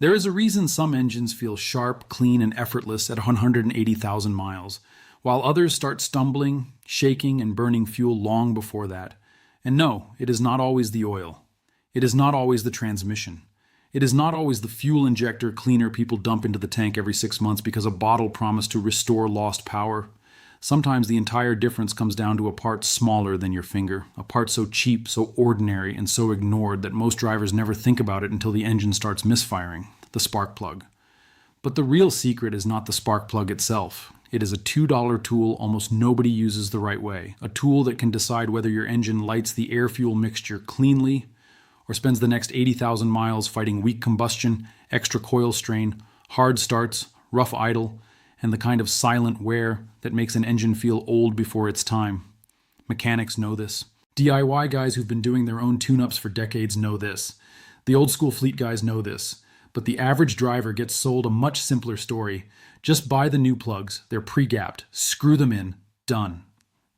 There is a reason some engines feel sharp, clean, and effortless at 180,000 miles, while others start stumbling, shaking, and burning fuel long before that. And no, it is not always the oil. It is not always the transmission. It is not always the fuel injector cleaner people dump into the tank every 6 months because a bottle promised to restore lost power. Sometimes the entire difference comes down to a part smaller than your finger, a part so cheap, so ordinary, and so ignored that most drivers never think about it until the engine starts misfiring: the spark plug. But the real secret is not the spark plug itself. It is a $2 tool almost nobody uses the right way, a tool that can decide whether your engine lights the air-fuel mixture cleanly or spends the next 80,000 miles fighting weak combustion, extra coil strain, hard starts, rough idle, and the kind of silent wear that makes an engine feel old before its time. Mechanics know this. DIY guys who've been doing their own tune-ups for decades know this. The old school fleet guys know this. But the average driver gets sold a much simpler story. Just buy the new plugs, they're pre-gapped, screw them in, done.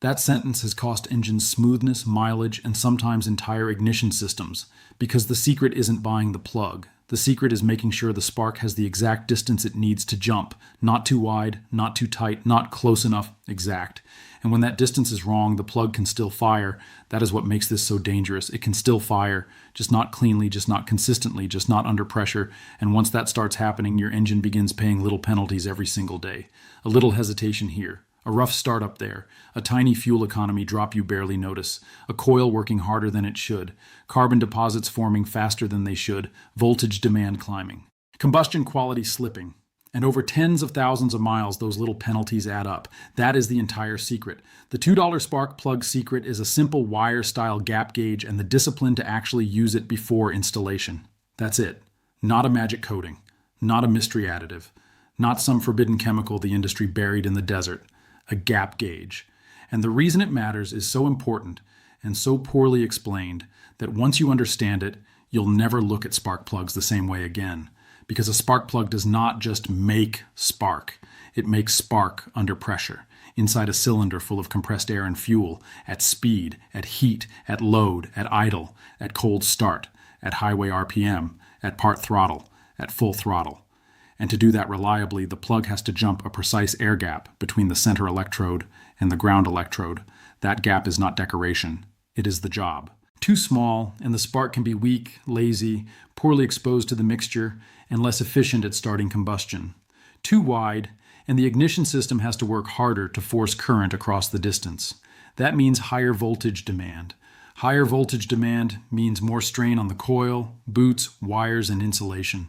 That sentence has cost engines smoothness, mileage, and sometimes entire ignition systems, because the secret isn't buying the plug. The secret is making sure the spark has the exact distance it needs to jump. Not too wide, not too tight, not close enough, exact. And when that distance is wrong, the plug can still fire. That is what makes this so dangerous. It can still fire, just not cleanly, just not consistently, just not under pressure. And once that starts happening, your engine begins paying little penalties every single day. A little hesitation here, a rough start up there, a tiny fuel economy drop you barely notice, a coil working harder than it should, carbon deposits forming faster than they should, voltage demand climbing, combustion quality slipping. And over tens of thousands of miles, those little penalties add up. That is the entire secret. The $2 spark plug secret is a simple wire-style gap gauge and the discipline to actually use it before installation. That's it. Not a magic coating. Not a mystery additive. Not some forbidden chemical the industry buried in the desert. A gap gauge. And the reason it matters is so important and so poorly explained that once you understand it, you'll never look at spark plugs the same way again. Because a spark plug does not just make spark. It makes spark under pressure, inside a cylinder full of compressed air and fuel, at speed, at heat, at load, at idle, at cold start, at highway RPM, at part throttle, at full throttle. And to do that reliably, the plug has to jump a precise air gap between the center electrode and the ground electrode. That gap is not decoration. It is the job. Too small, and the spark can be weak, lazy, poorly exposed to the mixture, and less efficient at starting combustion. Too wide, and the ignition system has to work harder to force current across the distance. That means higher voltage demand. Higher voltage demand means more strain on the coil, boots, wires, and insulation.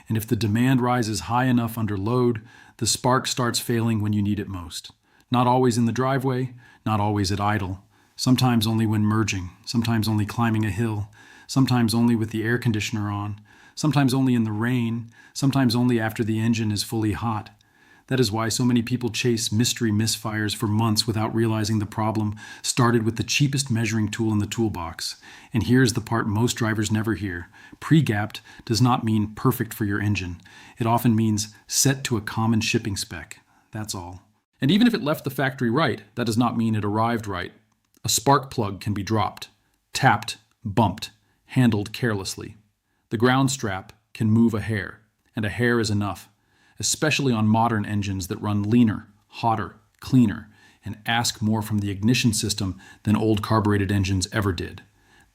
And if the demand rises high enough under load, the spark starts failing when you need it most. Not always in the driveway, not always at idle. Sometimes only when merging, sometimes only climbing a hill, sometimes only with the air conditioner on, sometimes only in the rain, sometimes only after the engine is fully hot. That is why so many people chase mystery misfires for months without realizing the problem started with the cheapest measuring tool in the toolbox. And here's the part most drivers never hear. Pre-gapped does not mean perfect for your engine. It often means set to a common shipping spec. That's all. And even if it left the factory right, that does not mean it arrived right. A spark plug can be dropped, tapped, bumped, handled carelessly. The ground strap can move a hair, and a hair is enough, especially on modern engines that run leaner, hotter, cleaner, and ask more from the ignition system than old carbureted engines ever did.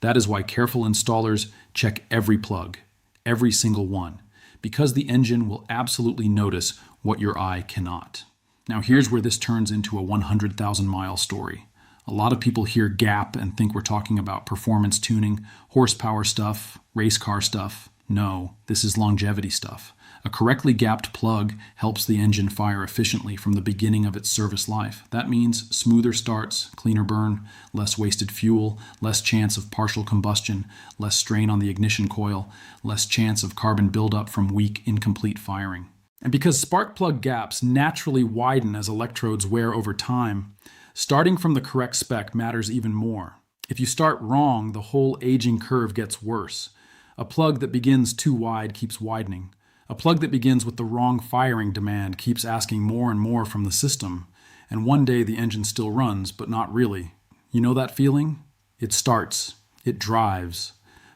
That is why careful installers check every plug, every single one, because the engine will absolutely notice what your eye cannot. Now here's where this turns into a 100,000-mile story. A lot of people hear gap and think we're talking about performance tuning, horsepower stuff, race car stuff. No, this is longevity stuff. A correctly gapped plug helps the engine fire efficiently from the beginning of its service life. That means smoother starts, cleaner burn, less wasted fuel, less chance of partial combustion, less strain on the ignition coil, less chance of carbon buildup from weak, incomplete firing. And because spark plug gaps naturally widen as electrodes wear over time, starting from the correct spec matters even more. If you start wrong, the whole aging curve gets worse. A plug that begins too wide keeps widening. A plug that begins with the wrong firing demand keeps asking more and more from the system. And one day the engine still runs, but not really. You know that feeling? It starts. It drives.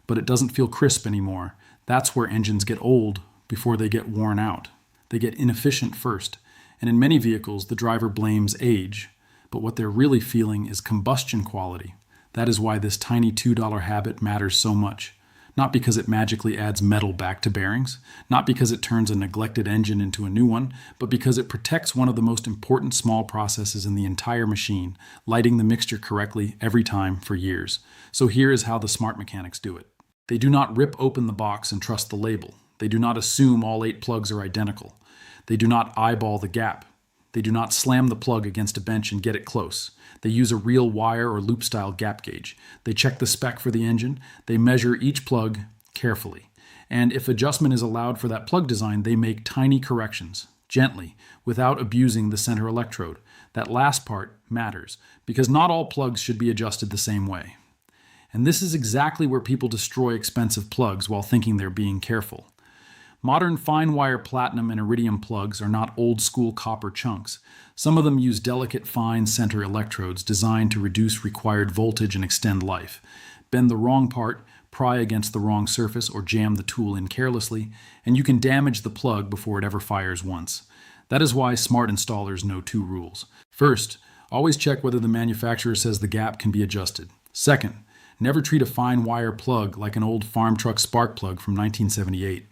But it doesn't feel crisp anymore. That's where engines get old, before they get worn out. They get inefficient first, and in many vehicles, the driver blames age, but what they're really feeling is combustion quality. That is why this tiny $2 habit matters so much. Not because it magically adds metal back to bearings, not because it turns a neglected engine into a new one, but because it protects one of the most important small processes in the entire machine, lighting the mixture correctly every time for years. So here is how the smart mechanics do it. They do not rip open the box and trust the label. They do not assume all 8 plugs are identical. They do not eyeball the gap. They do not slam the plug against a bench and get it close. They use a real wire or loop-style gap gauge. They check the spec for the engine. They measure each plug carefully. And if adjustment is allowed for that plug design, they make tiny corrections, gently, without abusing the center electrode. That last part matters, because not all plugs should be adjusted the same way. And this is exactly where people destroy expensive plugs while thinking they're being careful. Modern fine wire platinum and iridium plugs are not old school copper chunks. Some of them use delicate fine center electrodes designed to reduce required voltage and extend life. Bend the wrong part, pry against the wrong surface, or jam the tool in carelessly, and you can damage the plug before it ever fires once. That is why smart installers know 2 rules. First, always check whether the manufacturer says the gap can be adjusted. Second, never treat a fine wire plug like an old farm truck spark plug from 1978.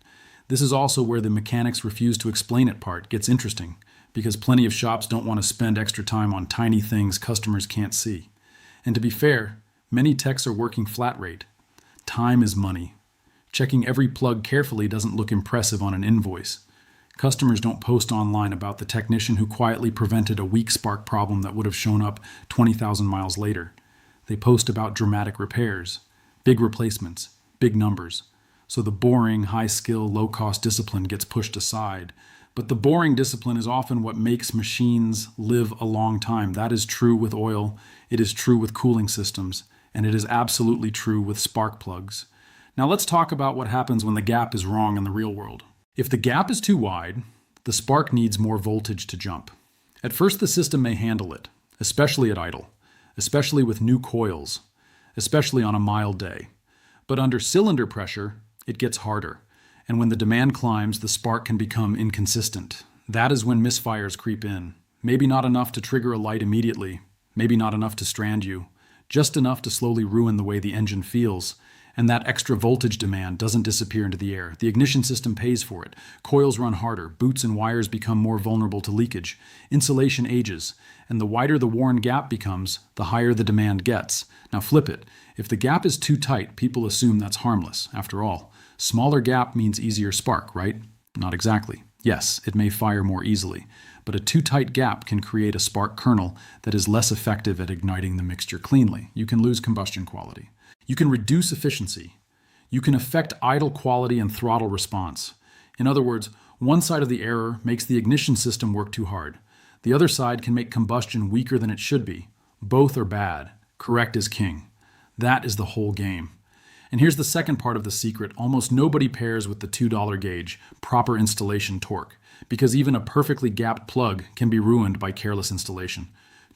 This is also where the mechanics refuse to explain it part gets interesting, because plenty of shops don't want to spend extra time on tiny things customers can't see. And to be fair, many techs are working flat rate. Time is money. Checking every plug carefully doesn't look impressive on an invoice. Customers don't post online about the technician who quietly prevented a weak spark problem that would have shown up 20,000 miles later. They post about dramatic repairs, big replacements, big numbers. So the boring, high-skill, low-cost discipline gets pushed aside. But the boring discipline is often what makes machines live a long time. That is true with oil, it is true with cooling systems, and it is absolutely true with spark plugs. Now let's talk about what happens when the gap is wrong in the real world. If the gap is too wide, the spark needs more voltage to jump. At first the system may handle it, especially at idle, especially with new coils, especially on a mild day. But under cylinder pressure, it gets harder, and when the demand climbs, the spark can become inconsistent. That is when misfires creep in. Maybe not enough to trigger a light immediately, maybe not enough to strand you, just enough to slowly ruin the way the engine feels. And that extra voltage demand doesn't disappear into the air. The ignition system pays for it. Coils run harder, boots and wires become more vulnerable to leakage. Insulation ages, and the wider the worn gap becomes, the higher the demand gets. Now flip it. If the gap is too tight, people assume that's harmless. After all, smaller gap means easier spark, right? Not exactly. Yes, it may fire more easily, but a too tight gap can create a spark kernel that is less effective at igniting the mixture cleanly. You can lose combustion quality. You can reduce efficiency. You can affect idle quality and throttle response. In other words, one side of the error makes the ignition system work too hard. The other side can make combustion weaker than it should be. Both are bad. Correct is king. That is the whole game. And here's the second part of the secret. Almost nobody pairs with the $2 gauge, proper installation torque, because even a perfectly gapped plug can be ruined by careless installation.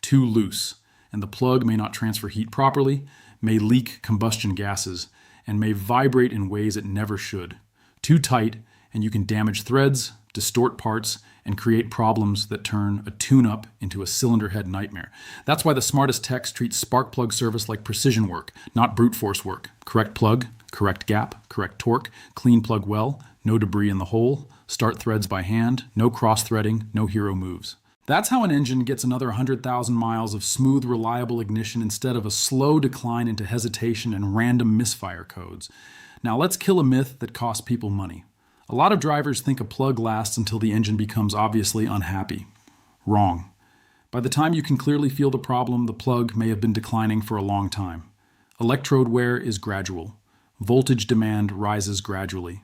Too loose, and the plug may not transfer heat properly, may leak combustion gases, and may vibrate in ways it never should. Too tight, and you can damage threads, distort parts, and create problems that turn a tune-up into a cylinder head nightmare. That's why the smartest techs treat spark plug service like precision work, not brute force work. Correct plug, correct gap, correct torque, clean plug well, no debris in the hole, start threads by hand, no cross-threading, no hero moves. That's how an engine gets another 100,000 miles of smooth, reliable ignition instead of a slow decline into hesitation and random misfire codes. Now let's kill a myth that costs people money. A lot of drivers think a plug lasts until the engine becomes obviously unhappy. Wrong. By the time you can clearly feel the problem, the plug may have been declining for a long time. Electrode wear is gradual. Voltage demand rises gradually.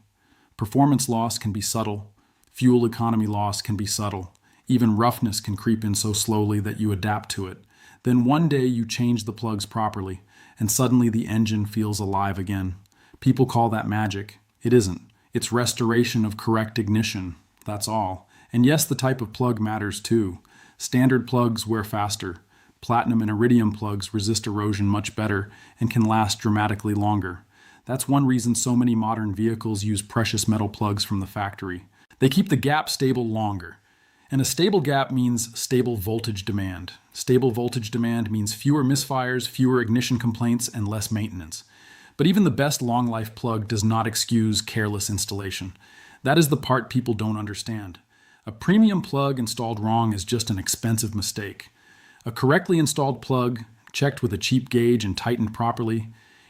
Performance loss can be subtle. Fuel economy loss can be subtle. Even roughness can creep in so slowly that you adapt to it. Then one day you change the plugs properly, and suddenly the engine feels alive again. People call that magic. It isn't. It's restoration of correct ignition. That's all. And yes, the type of plug matters too. Standard plugs wear faster. Platinum and iridium plugs resist erosion much better and can last dramatically longer. That's one reason so many modern vehicles use precious metal plugs from the factory. They keep the gap stable longer. And a stable gap means stable voltage demand. Stable voltage demand means fewer misfires, fewer ignition complaints, and less maintenance. But even the best long-life plug does not excuse careless installation. That is the part people don't understand. A premium plug installed wrong is just an expensive mistake. A correctly installed plug, checked with a cheap gauge and tightened properly,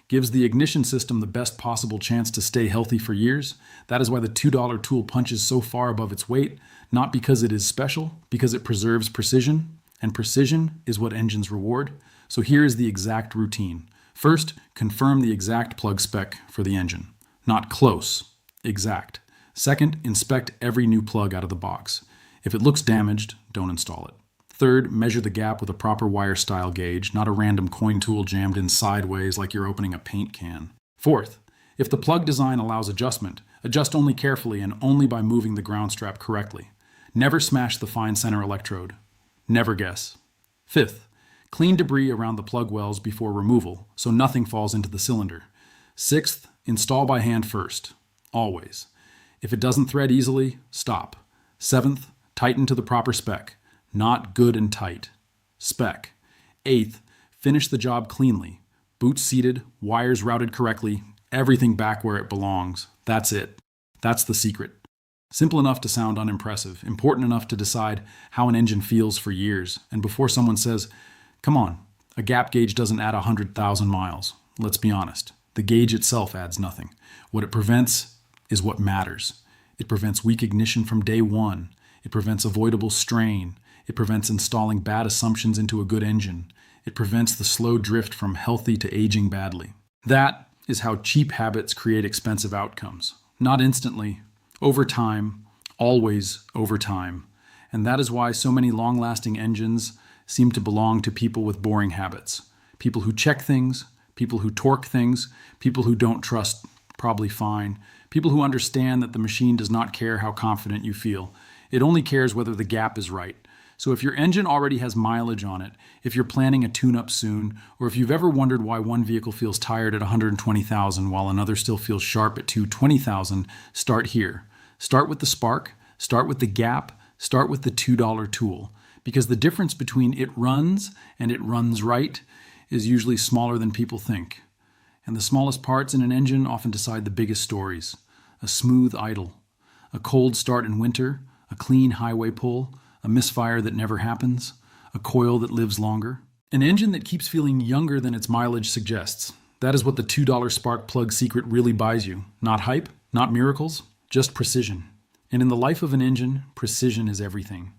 gives the ignition system the best possible chance to stay healthy for years. That is why the $2 tool punches so far above its weight, not because it is special, because it preserves precision, and precision is what engines reward. So here is the exact routine. First, confirm the exact plug spec for the engine. Not close, exact. Second, inspect every new plug out of the box. If it looks damaged, don't install it. Third, measure the gap with a proper wire style gauge, not a random coin tool jammed in sideways like you're opening a paint can. Fourth, if the plug design allows adjustment, adjust only carefully and only by moving the ground strap correctly. Never smash the fine center electrode. Never guess. Fifth, clean debris around the plug wells before removal so nothing falls into the cylinder. Sixth, install by hand first. Always. If it doesn't thread easily, stop. Seventh, tighten to the proper spec. Not good and tight. Spec. Eighth, finish the job cleanly. Boots seated, wires routed correctly, everything back where it belongs. That's it. That's the secret. Simple enough to sound unimpressive, important enough to decide how an engine feels for years, and before someone says, come on, a gap gauge doesn't add 100,000 miles. Let's be honest. The gauge itself adds nothing. What it prevents is what matters. It prevents weak ignition from day one. It prevents avoidable strain. It prevents installing bad assumptions into a good engine. It prevents the slow drift from healthy to aging badly. That is how cheap habits create expensive outcomes. Not instantly, over time, always over time. And that is why so many long-lasting engines seem to belong to people with boring habits. People who check things, people who torque things, people who don't trust probably fine, people who understand that the machine does not care how confident you feel. It only cares whether the gap is right. So if your engine already has mileage on it, if you're planning a tune-up soon, or if you've ever wondered why one vehicle feels tired at 120,000 while another still feels sharp at 220,000, start here. Start with the spark, start with the gap, start with the $2 tool. Because the difference between it runs and it runs right is usually smaller than people think. And the smallest parts in an engine often decide the biggest stories. A smooth idle, a cold start in winter, a clean highway pull, a misfire that never happens, a coil that lives longer. An engine that keeps feeling younger than its mileage suggests. That is what the $2 spark plug secret really buys you. Not hype, not miracles, just precision. And in the life of an engine, precision is everything.